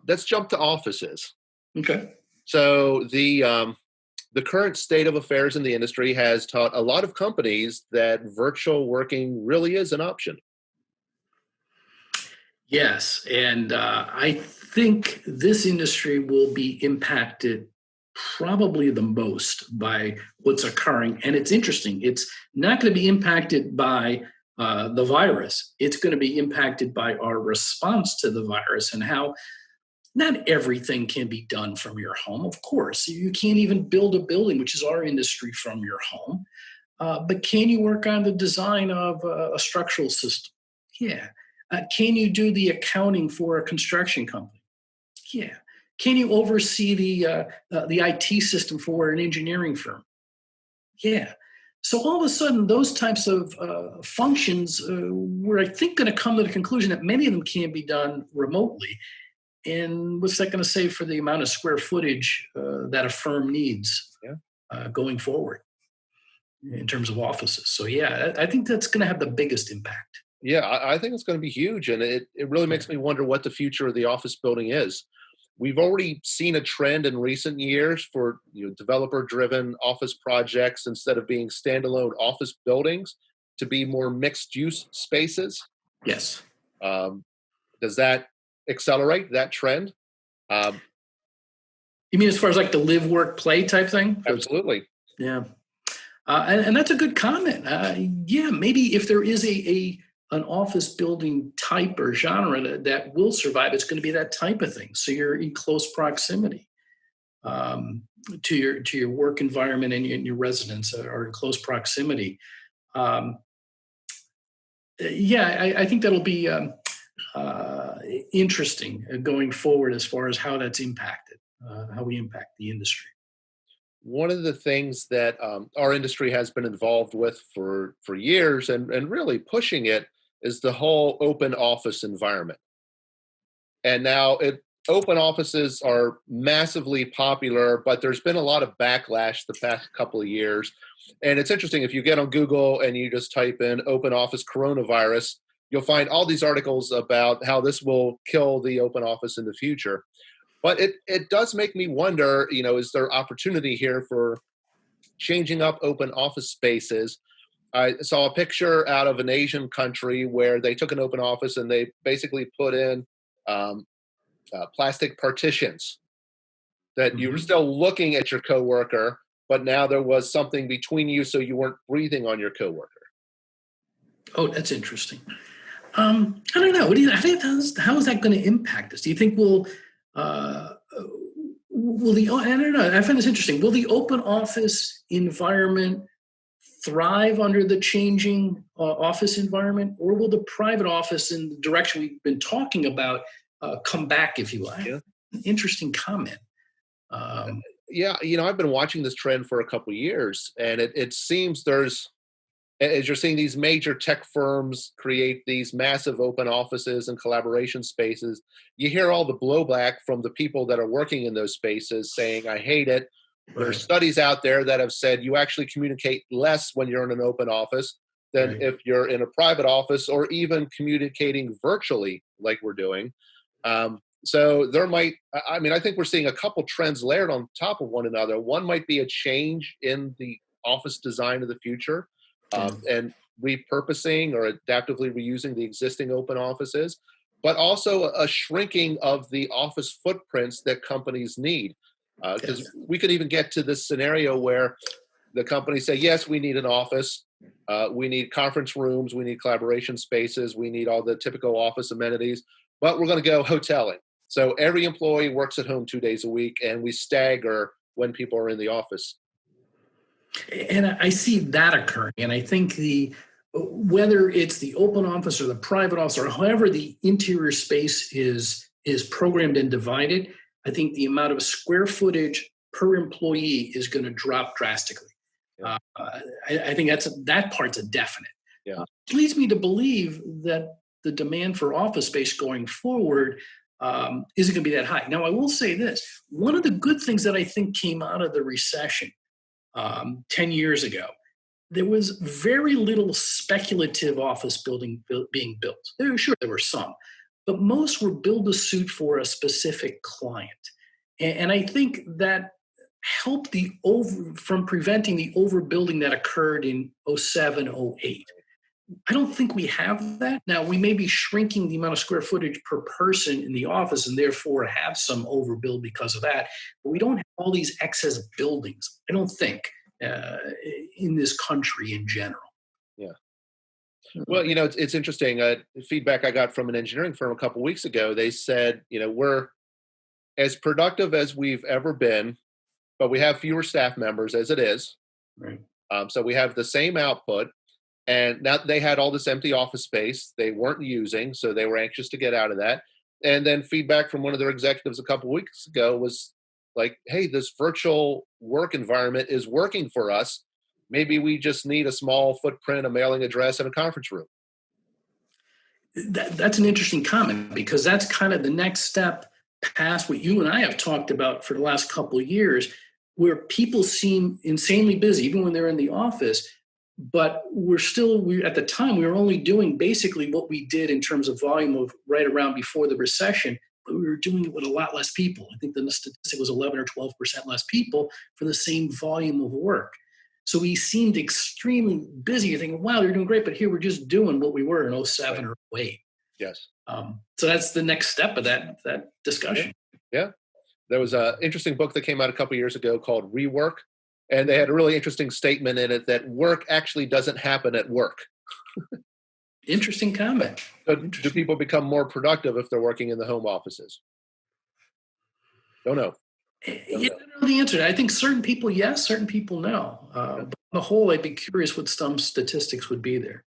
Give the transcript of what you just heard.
let's jump to offices. Okay. So the current state of affairs in the industry has taught a lot of companies that virtual working really is an option. Yes, and I think this industry will be impacted probably the most by what's occurring. And it's interesting. It's not going to be impacted by the virus. It's going to be impacted by our response to the virus and how not everything can be done from your home. Of course, you can't even build a building, which is our industry, from your home. But can you work on the design of a structural system? Yeah. Can you do the accounting for a construction company? Yeah. Can you oversee the IT system for an engineering firm? Yeah. So all of a sudden, those types of functions we're, I think, going to come to the conclusion that many of them can be done remotely. And what's that going to say for the amount of square footage that a firm needs going forward in terms of offices? So yeah, I think that's going to have the biggest impact. Yeah, I think it's going to be huge, and it really makes me wonder what the future of the office building is. We've already seen a trend in recent years for developer-driven office projects, instead of being standalone office buildings, to be more mixed-use spaces. Yes. Does that accelerate that trend? You mean as far as like the live, work, play type thing? Absolutely. Yeah. And that's a good comment. Yeah, maybe if there is an office building type or genre that will survive, it's going to be that type of thing. So you're in close proximity to your work environment, and your residents are in close proximity. I think that'll be interesting going forward as far as how that's impacted, how we impact the industry. One of the things that our industry has been involved with for years, and really pushing it, is the whole open office environment. And now open offices are massively popular, but there's been a lot of backlash the past couple of years. And it's interesting, if you get on Google and you just type in open office coronavirus, you'll find all these articles about how this will kill the open office in the future. But it does make me wonder, is there opportunity here for changing up open office spaces? I saw a picture out of an Asian country where they took an open office and they basically put in plastic partitions that you were still looking at your coworker, but now there was something between you so you weren't breathing on your coworker. Oh, that's interesting. I don't know. I think how is that going to impact us? Do you think I don't know. I find this interesting. Will the open office environment thrive under the changing office environment, or will the private office, in the direction we've been talking about, come back, if you will? Yeah. Interesting comment. I've been watching this trend for a couple of years, and it seems there's, as you're seeing these major tech firms create these massive open offices and collaboration spaces, you hear all the blowback from the people that are working in those spaces saying, I hate it. Right. There's studies out there that have said you actually communicate less when you're in an open office than if you're in a private office, or even communicating virtually like we're doing. So there might, I think we're seeing a couple trends layered on top of one another. One might be a change in the office design of the future. And repurposing or adaptively reusing the existing open offices, but also a shrinking of the office footprints that companies need. Because we could even get to this scenario where the companies say, yes, we need an office, we need conference rooms, we need collaboration spaces, we need all the typical office amenities, but we're going to go hoteling. So every employee works at home 2 days a week, and we stagger when people are in the office. And I see that occurring. And I think whether it's the open office or the private office, or however the interior space is programmed and divided, I think the amount of square footage per employee is going to drop drastically. Yeah. I think that part's a definite. Yeah. It leads me to believe that the demand for office space going forward isn't going to be that high. Now, I will say this. One of the good things that I think came out of the recession 10 years ago, there was very little speculative office building being built. There were some, but most were build to suit for a specific client. And I think that helped from preventing the overbuilding that occurred in '07, '08. I don't think we have that. Now, we may be shrinking the amount of square footage per person in the office and therefore have some overbuild because of that. But we don't have all these excess buildings, I don't think, in this country in general. Yeah. Well, it's interesting. Feedback I got from an engineering firm a couple weeks ago, they said, we're as productive as we've ever been, but we have fewer staff members as it is. Right. So we have the same output. And now they had all this empty office space they weren't using, so they were anxious to get out of that. And then feedback from one of their executives a couple weeks ago was like, hey, this virtual work environment is working for us. Maybe we just need a small footprint, a mailing address, and a conference room. That's an interesting comment, because that's kind of the next step past what you and I have talked about for the last couple of years, where people seem insanely busy, even when they're in the office. But at the time, we were only doing basically what we did in terms of volume of right around before the recession, but we were doing it with a lot less people. I think the statistic was 11 or 12% less people for the same volume of work. So we seemed extremely busy. You're thinking, wow, you're doing great, but here we're just doing what we were in '07 or '08. Yes. So that's the next step of that discussion. Yeah. There was an interesting book that came out a couple of years ago called Rework. And they had a really interesting statement in it that work actually doesn't happen at work. Interesting comment. So do people become more productive if they're working in the home offices? Don't know. You don't know the answer. I think certain people, yes, certain people, no. But on the whole, I'd be curious what some statistics would be there.